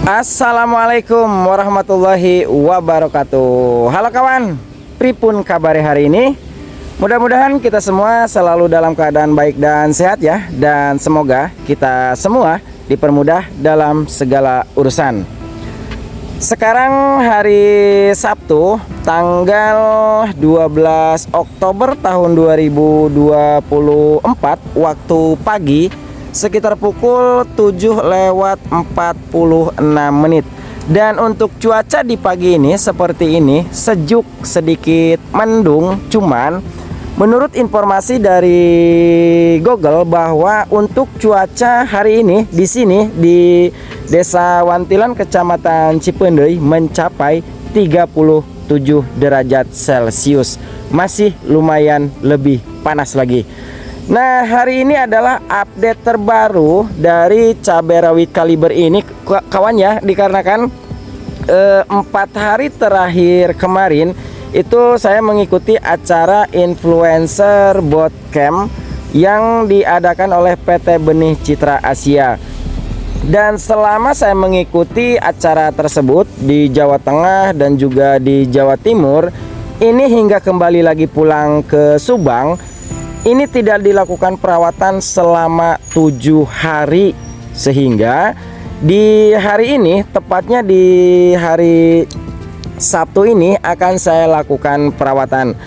Assalamualaikum warahmatullahi wabarakatuh. Halo kawan, pripun kabare hari ini? Mudah-mudahan kita semua selalu dalam keadaan baik dan sehat ya. Dan semoga kita semua dipermudah dalam segala urusan. Sekarang hari Sabtu tanggal 12 Oktober tahun 2024 waktu pagi sekitar pukul 7:46. Dan untuk cuaca di pagi ini seperti ini, sejuk, sedikit mendung. Cuman menurut informasi dari Google bahwa untuk cuaca hari ini di sini di Desa Wantilan Kecamatan Cipendei mencapai 37 derajat Celcius. Masih lumayan lebih panas lagi. Nah, hari ini adalah update terbaru dari cabai rawit kaliber ini kawan ya, dikarenakan 4 hari terakhir kemarin itu saya mengikuti acara influencer bootcamp yang diadakan oleh PT Benih Citra Asia. Dan selama saya mengikuti acara tersebut di Jawa Tengah dan juga di Jawa Timur, ini hingga kembali lagi pulang ke Subang, ini tidak dilakukan perawatan selama 7 hari. Sehingga di hari ini, tepatnya di hari Sabtu ini akan saya lakukan perawatan.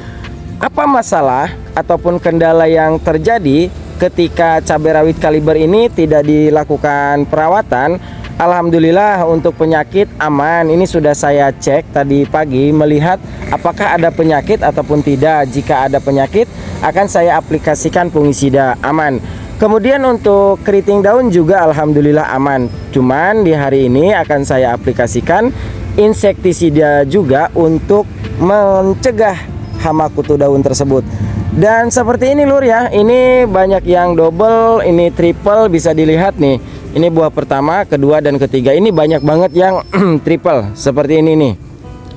Apa masalah ataupun kendala yang terjadi ketika cabai rawit kaliber ini tidak dilakukan perawatan? Alhamdulillah untuk penyakit aman. Ini sudah saya cek tadi pagi melihat apakah ada penyakit ataupun tidak. Jika ada penyakit akan saya aplikasikan fungisida, aman. Kemudian untuk keriting daun juga alhamdulillah aman. Cuman di hari ini akan saya aplikasikan insektisida juga untuk mencegah hama kutu daun tersebut. Dan seperti ini lur ya, ini banyak yang double, ini triple, bisa dilihat nih. Ini buah pertama, kedua, dan ketiga. Ini banyak banget yang triple seperti ini nih.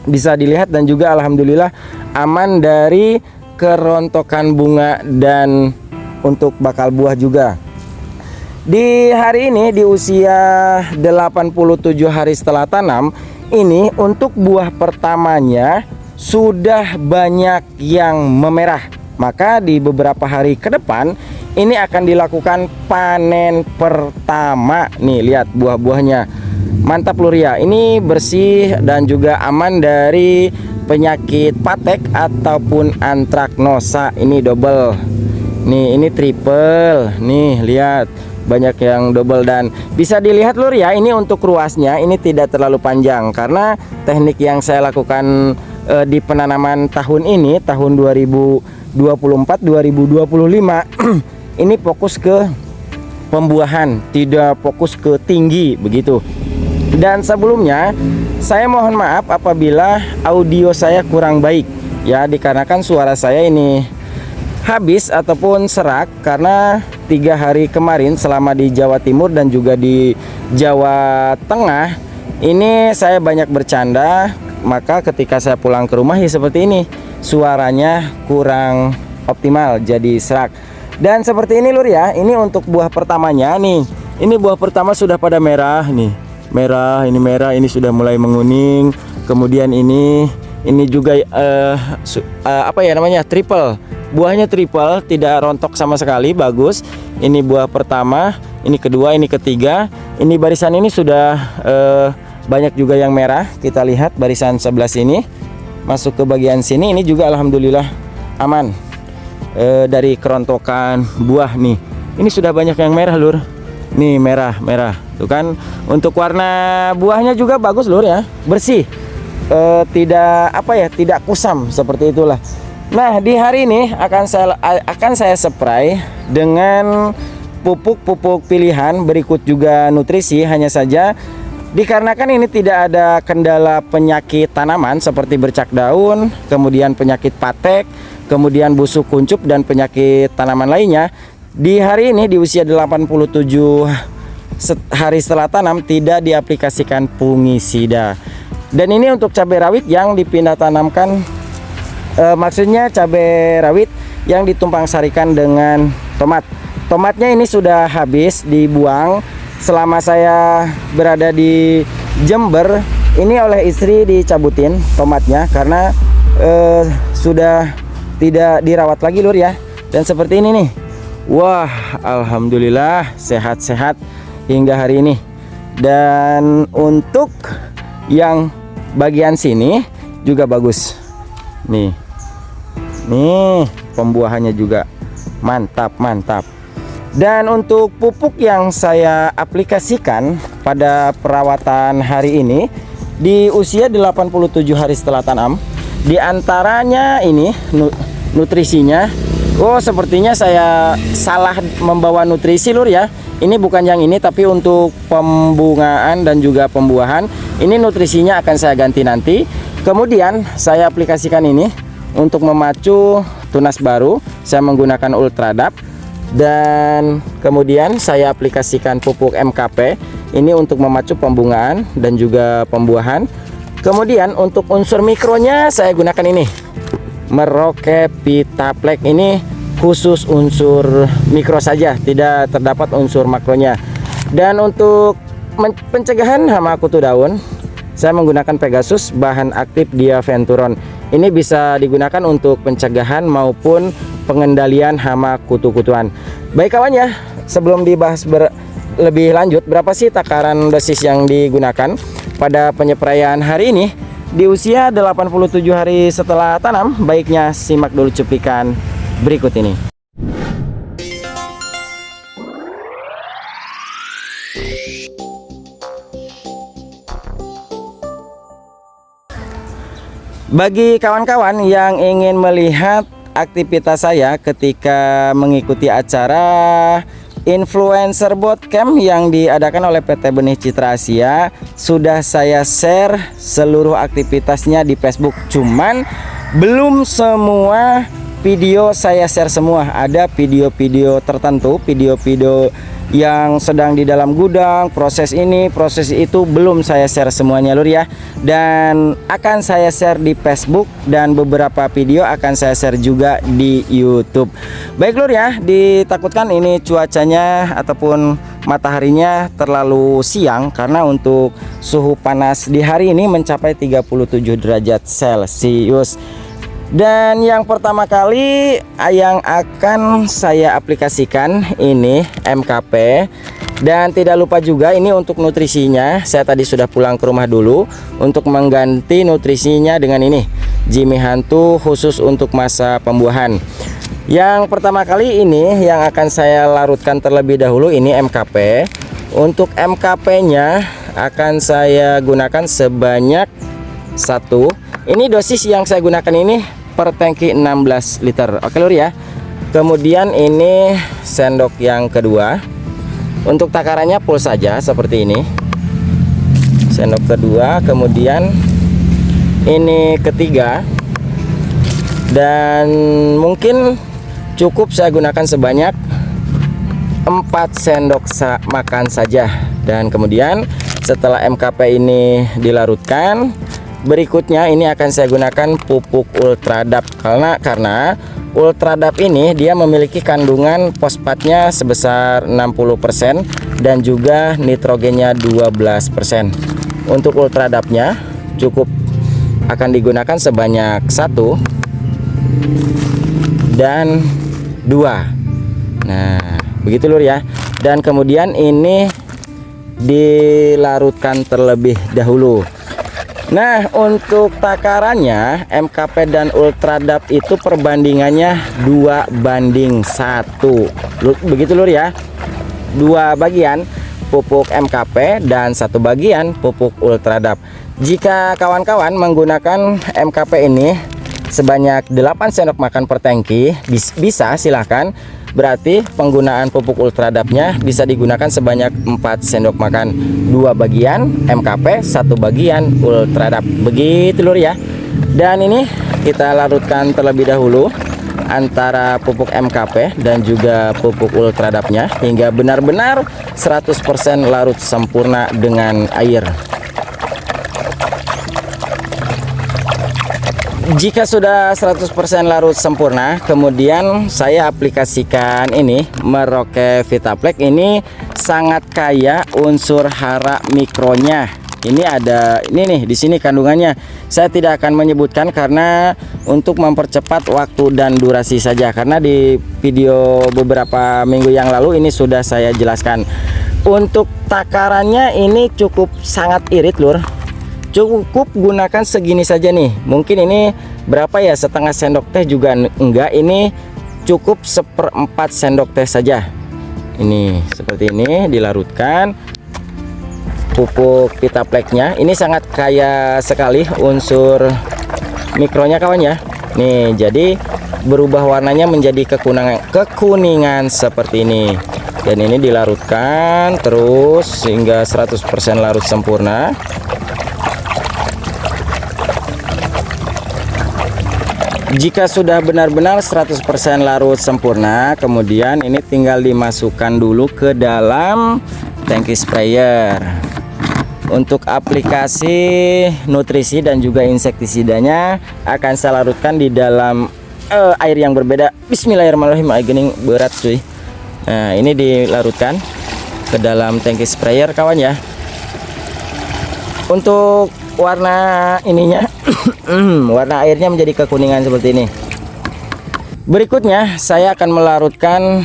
Bisa dilihat dan juga alhamdulillah aman dari kerontokan bunga dan untuk bakal buah juga. Di hari ini di usia 87 hari setelah tanam, ini untuk buah pertamanya sudah banyak yang memerah. Maka di beberapa hari ke depan ini akan dilakukan panen pertama. Nih lihat buah-buahnya, mantap lur ya. Ini bersih dan juga aman dari penyakit patek ataupun antraknosa. Ini double, nih ini triple. Nih lihat banyak yang double dan bisa dilihat lur ya, ini untuk ruasnya ini tidak terlalu panjang karena teknik yang saya lakukan di penanaman tahun ini tahun 2024-2025 ini fokus ke pembuahan, tidak fokus ke tinggi begitu. Dan sebelumnya saya mohon maaf apabila audio saya kurang baik ya, dikarenakan suara saya ini habis ataupun serak karena 3 hari kemarin selama di Jawa Timur dan juga di Jawa Tengah ini saya banyak bercanda. Maka ketika saya pulang ke rumah ya seperti ini, suaranya kurang optimal jadi serak. Dan seperti ini lur ya, ini untuk buah pertamanya nih. Ini buah pertama sudah pada merah nih. Merah, ini sudah mulai menguning. Kemudian ini juga apa ya namanya? Triple. Buahnya triple, tidak rontok sama sekali, bagus. Ini buah pertama, ini kedua, ini ketiga. Ini barisan ini sudah banyak juga yang merah. Kita lihat barisan sebelah sini, masuk ke bagian sini, ini juga alhamdulillah aman dari kerontokan buah nih. Ini sudah banyak yang merah lur. Nih merah tuh kan. Untuk warna buahnya juga bagus lur ya, bersih, tidak apa ya, tidak kusam seperti itulah. Nah di hari ini akan saya spray dengan pupuk pilihan berikut juga nutrisi. Hanya saja dikarenakan ini tidak ada kendala penyakit tanaman seperti bercak daun, kemudian penyakit patek, kemudian busuk kuncup dan penyakit tanaman lainnya. Di hari ini di usia 87 hari setelah tanam tidak diaplikasikan fungisida. Dan ini untuk cabai rawit yang dipindah tanamkan, maksudnya cabai rawit yang ditumpang sarikan dengan tomat. Tomatnya ini sudah habis dibuang selama saya berada di Jember. Ini oleh istri dicabutin tomatnya karena sudah tidak dirawat lagi lur ya. Dan seperti ini nih. Wah, alhamdulillah sehat-sehat hingga hari ini. Dan untuk yang bagian sini juga bagus. Nih pembuahannya juga mantap. Dan untuk pupuk yang saya aplikasikan pada perawatan hari ini di usia 87 hari setelah tanam, di antaranya ini nutrisinya. Oh, sepertinya saya salah membawa nutrisi lur ya. Ini bukan yang ini, tapi untuk pembungaan dan juga pembuahan. Ini nutrisinya akan saya ganti nanti. Kemudian saya aplikasikan ini untuk memacu tunas baru. Saya menggunakan Ultradap. Dan kemudian saya aplikasikan pupuk MKP. Ini untuk memacu pembungaan dan juga pembuahan. Kemudian untuk unsur mikronya saya gunakan ini, Merauke Vitaplek. Ini khusus unsur mikro saja, tidak terdapat unsur makronya. Dan untuk pencegahan hama kutu daun, saya menggunakan Pegasus bahan aktif Diaventuron. Ini bisa digunakan untuk pencegahan maupun pengendalian hama kutu-kutuan. Baik kawan ya, sebelum dibahas lebih lanjut, berapa sih takaran dosis yang digunakan pada penyepraian hari ini di usia 87 hari setelah tanam? Baiknya simak dulu cuplikan berikut ini. Bagi kawan-kawan yang ingin melihat aktivitas saya ketika mengikuti acara Influencer Bootcamp yang diadakan oleh PT Benih Citra Asia, sudah saya share seluruh aktivitasnya di Facebook. Cuman belum semua video saya share semua. Ada video-video tertentu, video-video yang sedang di dalam gudang, proses ini, proses itu, belum saya share semuanya lur ya. Dan akan saya share di Facebook, dan beberapa video akan saya share juga di YouTube. Baik lur ya, ditakutkan ini cuacanya ataupun mataharinya terlalu siang, karena untuk suhu panas di hari ini mencapai 37 derajat Celcius. Dan yang pertama kali yang akan saya aplikasikan ini MKP. Dan tidak lupa juga ini untuk nutrisinya, saya tadi sudah pulang ke rumah dulu untuk mengganti nutrisinya dengan ini Jimmy Hantu khusus untuk masa pembuahan. Yang pertama kali ini yang akan saya larutkan terlebih dahulu ini MKP. Untuk MKP nya akan saya gunakan sebanyak 1. Ini dosis yang saya gunakan ini per tangki 16 liter. Oke lur ya. Kemudian ini sendok yang kedua. Untuk takarannya full saja seperti ini. Sendok kedua, kemudian ini ketiga. Dan mungkin cukup saya gunakan sebanyak 4 sendok makan saja. Dan kemudian setelah MKP ini dilarutkan, berikutnya ini akan saya gunakan pupuk Ultradap. Karena Ultradap ini dia memiliki kandungan fosfatnya sebesar 60% dan juga nitrogennya 12%. Untuk Ultradapnya cukup akan digunakan sebanyak 1 dan 2. Nah, begitu lur ya. Dan kemudian ini dilarutkan terlebih dahulu. Nah, untuk takarannya MKP dan Ultradap itu perbandingannya 2:1. Begitu lur ya. 2 bagian pupuk MKP dan 1 bagian pupuk Ultradap. Jika kawan-kawan menggunakan MKP ini sebanyak 8 sendok makan per tangki, bisa silahkan. Berarti penggunaan pupuk Ultradapnya bisa digunakan sebanyak 4 sendok makan, 2 bagian MKP, 1 bagian Ultradap. Begitu lur ya. Dan ini kita larutkan terlebih dahulu antara pupuk MKP dan juga pupuk Ultradapnya hingga benar-benar 100% larut sempurna dengan air. Jika sudah 100% larut sempurna, kemudian saya aplikasikan ini Merauke Vitaplek. Ini sangat kaya unsur hara mikronya. Ini ada ini nih di sini kandungannya. Saya tidak akan menyebutkan karena untuk mempercepat waktu dan durasi saja, karena di video beberapa minggu yang lalu ini sudah saya jelaskan. Untuk takarannya ini cukup sangat irit lur. Cukup gunakan segini saja nih. Mungkin ini berapa ya, setengah sendok teh juga enggak, ini cukup 1/4 sendok teh saja. Ini seperti ini dilarutkan pupuk Vitapleknya. Ini sangat kaya sekali unsur mikronya kawan ya. Nih jadi berubah warnanya menjadi kekuningan seperti ini. Dan ini dilarutkan terus hingga 100% larut sempurna. Jika sudah benar-benar 100% larut sempurna, kemudian ini tinggal dimasukkan dulu ke dalam tangki sprayer. Untuk aplikasi nutrisi dan juga insektisidanya akan saya larutkan di dalam air yang berbeda. Bismillahirrahmanirrahim. Air gening berat cuy. Nah ini dilarutkan ke dalam tangki sprayer kawan ya. Untuk warna ininya warna airnya menjadi kekuningan seperti ini. Berikutnya saya akan melarutkan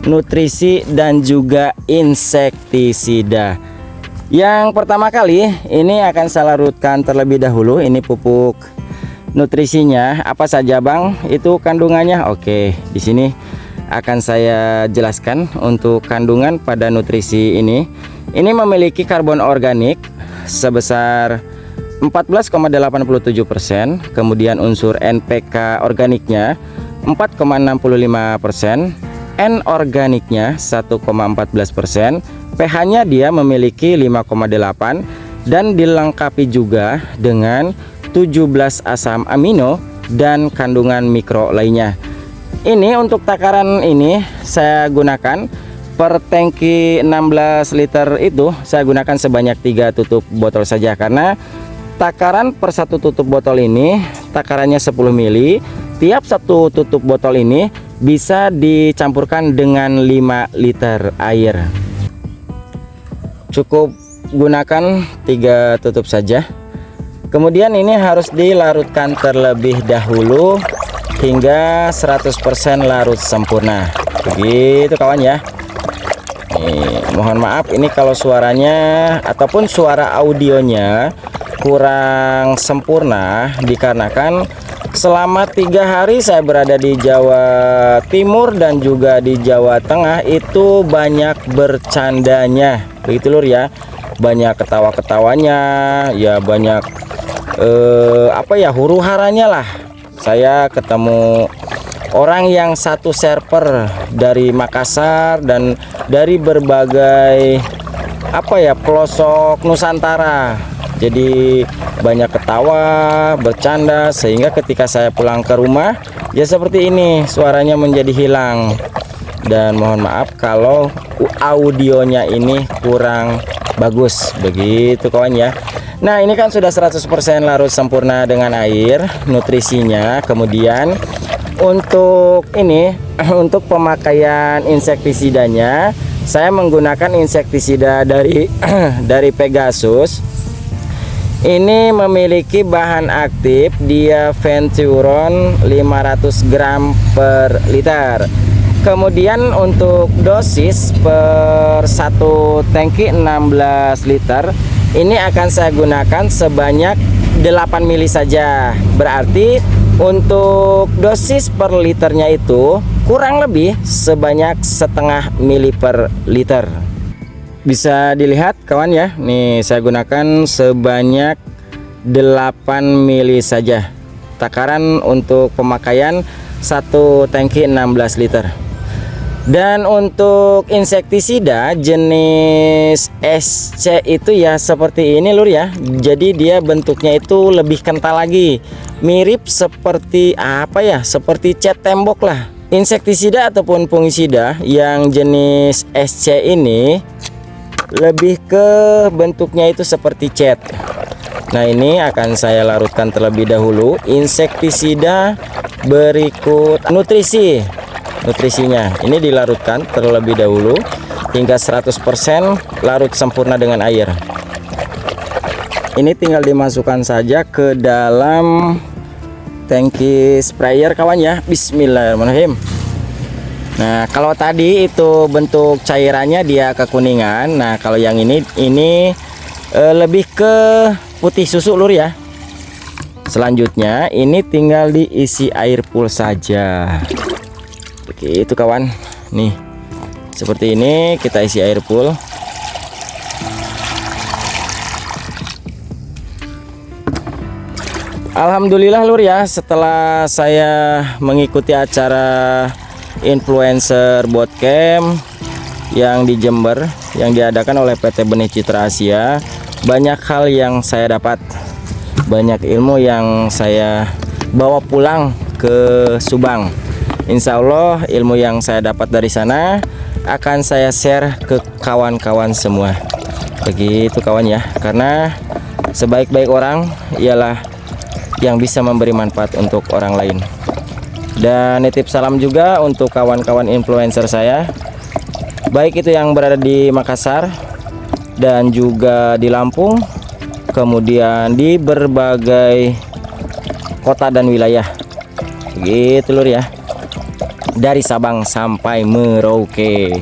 nutrisi dan juga insektisida. Yang pertama kali ini akan saya larutkan terlebih dahulu. Ini pupuk nutrisinya apa saja bang, itu kandungannya. Oke, di sini akan saya jelaskan untuk kandungan pada nutrisi ini. Ini memiliki karbon organik sebesar 14,87%, kemudian unsur NPK organiknya 4,65%, N organiknya 1,14%, pH-nya dia memiliki 5,8 dan dilengkapi juga dengan 17 asam amino dan kandungan mikro lainnya. Ini untuk takaran ini saya gunakan per tangki 16 liter itu saya gunakan sebanyak 3 tutup botol saja, karena takaran per satu tutup botol ini takarannya 10 ml. Tiap satu tutup botol ini bisa dicampurkan dengan 5 liter air. Cukup gunakan 3 tutup saja. Kemudian ini harus dilarutkan terlebih dahulu hingga 100% larut sempurna. Begitu kawan ya. Mohon maaf ini kalau suaranya ataupun suara audionya kurang sempurna dikarenakan selama 3 hari saya berada di Jawa Timur dan juga di Jawa Tengah itu banyak bercandanya, begitu lur ya, banyak ketawa-ketawanya ya, banyak apa ya, huru haranya lah. Saya ketemu orang yang satu server dari Makassar dan dari berbagai apa ya, pelosok Nusantara. Jadi banyak ketawa, bercanda, sehingga ketika saya pulang ke rumah ya seperti ini, suaranya menjadi hilang. Dan mohon maaf kalau audionya ini kurang bagus, begitu kawan ya. Nah ini kan sudah 100% larut sempurna dengan air nutrisinya. Kemudian untuk ini untuk pemakaian insektisidanya saya menggunakan insektisida dari Pegasus. Ini memiliki bahan aktif Diaventuron 500 gram per liter. Kemudian untuk dosis per satu tangki 16 liter ini akan saya gunakan sebanyak 8 mili saja. Berarti untuk dosis per liternya itu kurang lebih sebanyak 0,5 mili per liter. Bisa dilihat kawan ya, nih saya gunakan sebanyak 8 mili saja takaran untuk pemakaian satu tangki 16 liter. Dan untuk insektisida jenis SC itu ya seperti ini lur ya. Jadi dia bentuknya itu lebih kental lagi, mirip seperti apa ya, seperti cat tembok lah. Insektisida ataupun fungisida yang jenis SC ini lebih ke bentuknya itu seperti cat. Nah ini akan saya larutkan terlebih dahulu insektisida, berikut nutrisinya ini dilarutkan terlebih dahulu hingga 100% larut sempurna dengan air. Ini tinggal dimasukkan saja ke dalam tangki sprayer kawan ya. Bismillahirrahmanirrahim. Nah, kalau tadi itu bentuk cairannya dia kekuningan. Nah, kalau yang ini lebih ke putih susu lur ya. Selanjutnya ini tinggal diisi air pool saja. Begitu kawan. Nih, seperti ini kita isi air pool. Alhamdulillah lur ya, setelah saya mengikuti acara influencer bootcamp yang di Jember yang diadakan oleh PT Benih Citra Asia, banyak hal yang saya dapat, banyak ilmu yang saya bawa pulang ke Subang. Insya Allah ilmu yang saya dapat dari sana akan saya share ke kawan-kawan semua. Begitu kawan ya, karena sebaik-baik orang ialah yang bisa memberi manfaat untuk orang lain. Dan nitip salam juga untuk kawan-kawan influencer saya, baik itu yang berada di Makassar dan juga di Lampung, kemudian di berbagai kota dan wilayah. Begitu lur ya, dari Sabang sampai Merauke.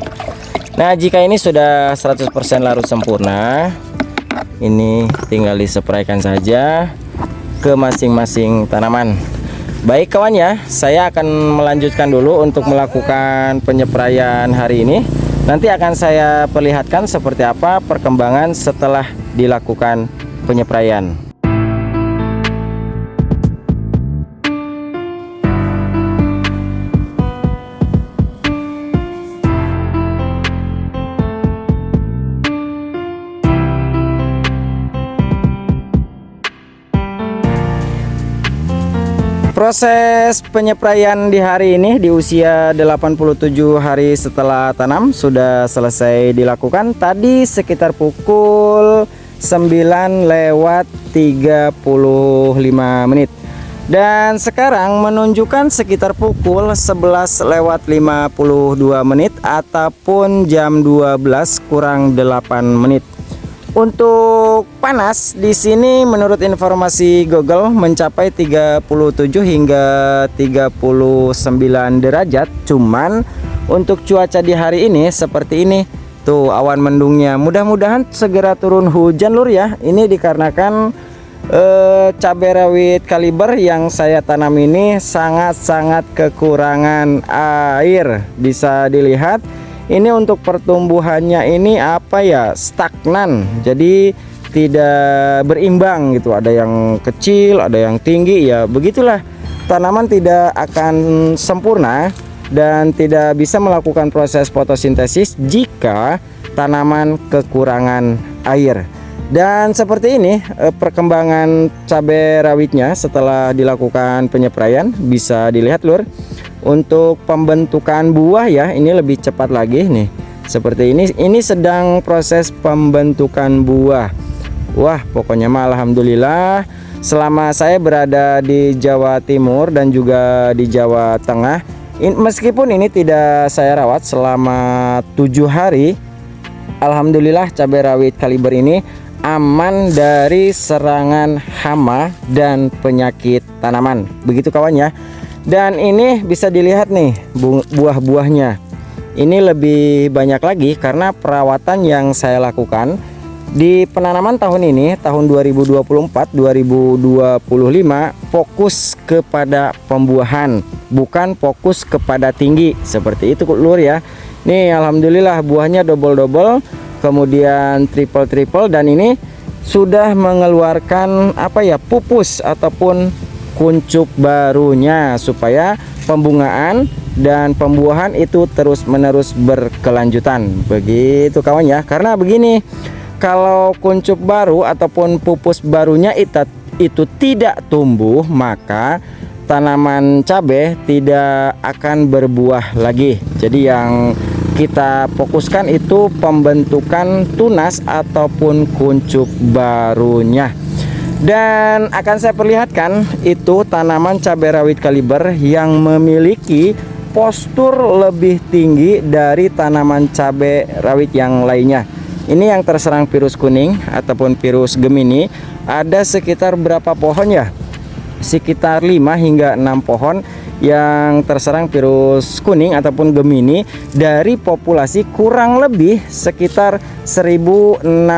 Nah, jika ini sudah 100% larut sempurna, ini tinggal disepraikan saja ke masing-masing tanaman. Baik kawan ya, saya akan melanjutkan dulu untuk melakukan penyepraian hari ini. Nanti akan saya perlihatkan seperti apa perkembangan setelah dilakukan penyepraian. Proses penyepraian di hari ini di usia 87 hari setelah tanam sudah selesai dilakukan. Tadi sekitar pukul 9:35 menit. Dan sekarang menunjukkan sekitar pukul 11:52 menit ataupun jam 12 kurang 8 menit. Untuk panas di sini menurut informasi Google mencapai 37 hingga 39 derajat. Cuman untuk cuaca di hari ini seperti ini. Tuh awan mendungnya. Mudah-mudahan segera turun hujan lur ya. Ini dikarenakan cabai rawit kaliber yang saya tanam ini sangat-sangat kekurangan air. Bisa dilihat ini untuk pertumbuhannya ini apa ya, stagnan, jadi tidak berimbang gitu. Ada yang kecil, ada yang tinggi, ya begitulah. Tanaman tidak akan sempurna dan tidak bisa melakukan proses fotosintesis jika tanaman kekurangan air. Dan seperti ini perkembangan cabai rawitnya setelah dilakukan penyepraian. Bisa dilihat lur, untuk pembentukan buah ya ini lebih cepat lagi nih. Seperti ini sedang proses pembentukan buah. Wah, pokoknya mah alhamdulillah selama saya berada di Jawa Timur dan juga di Jawa Tengah, meskipun ini tidak saya rawat selama 7 hari, alhamdulillah cabai rawit kaliber ini aman dari serangan hama dan penyakit tanaman. Begitu kawan ya. Dan ini bisa dilihat nih buah-buahnya. Ini lebih banyak lagi karena perawatan yang saya lakukan di penanaman tahun ini, tahun 2024-2025, fokus kepada pembuahan, bukan fokus kepada tinggi. Seperti itu lur ya. Nih alhamdulillah buahnya double-double, kemudian triple-triple, dan ini sudah mengeluarkan apa ya, pupus ataupun kuncup barunya supaya pembungaan dan pembuahan itu terus-menerus berkelanjutan. Begitu kawan ya. Karena begini, kalau kuncup baru ataupun pupus barunya itu tidak tumbuh, maka tanaman cabai tidak akan berbuah lagi. Jadi yang kita fokuskan itu pembentukan tunas ataupun kuncup barunya. Dan akan saya perlihatkan itu tanaman cabai rawit kaliber yang memiliki postur lebih tinggi dari tanaman cabai rawit yang lainnya. Ini yang terserang virus kuning ataupun virus Gemini ada sekitar berapa pohon ya? Sekitar 5 hingga 6 pohon yang terserang virus kuning ataupun Gemini dari populasi kurang lebih sekitar 1650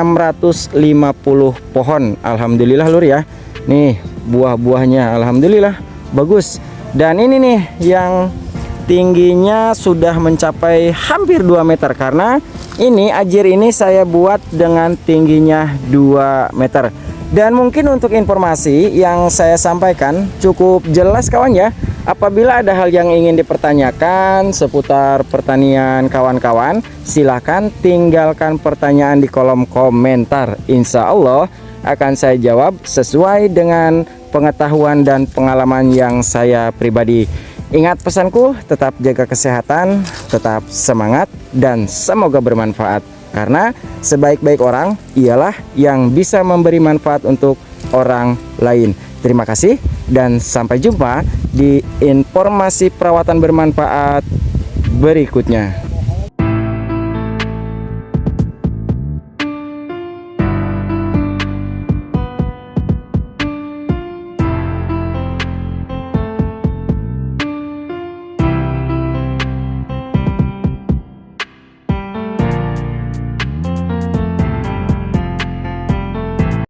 pohon. Alhamdulillah lur ya. Nih buah-buahnya alhamdulillah bagus. Dan ini nih yang tingginya sudah mencapai hampir 2 meter, karena ini ajir ini saya buat dengan tingginya 2 meter. Dan mungkin untuk informasi yang saya sampaikan cukup jelas kawan ya. Apabila ada hal yang ingin dipertanyakan seputar pertanian kawan-kawan, silahkan tinggalkan pertanyaan di kolom komentar. Insya Allah akan saya jawab sesuai dengan pengetahuan dan pengalaman yang saya pribadi. Ingat pesanku, tetap jaga kesehatan, tetap semangat, dan semoga bermanfaat. Karena sebaik-baik orang ialah yang bisa memberi manfaat untuk orang lain. Terima kasih dan sampai jumpa di informasi perawatan bermanfaat berikutnya.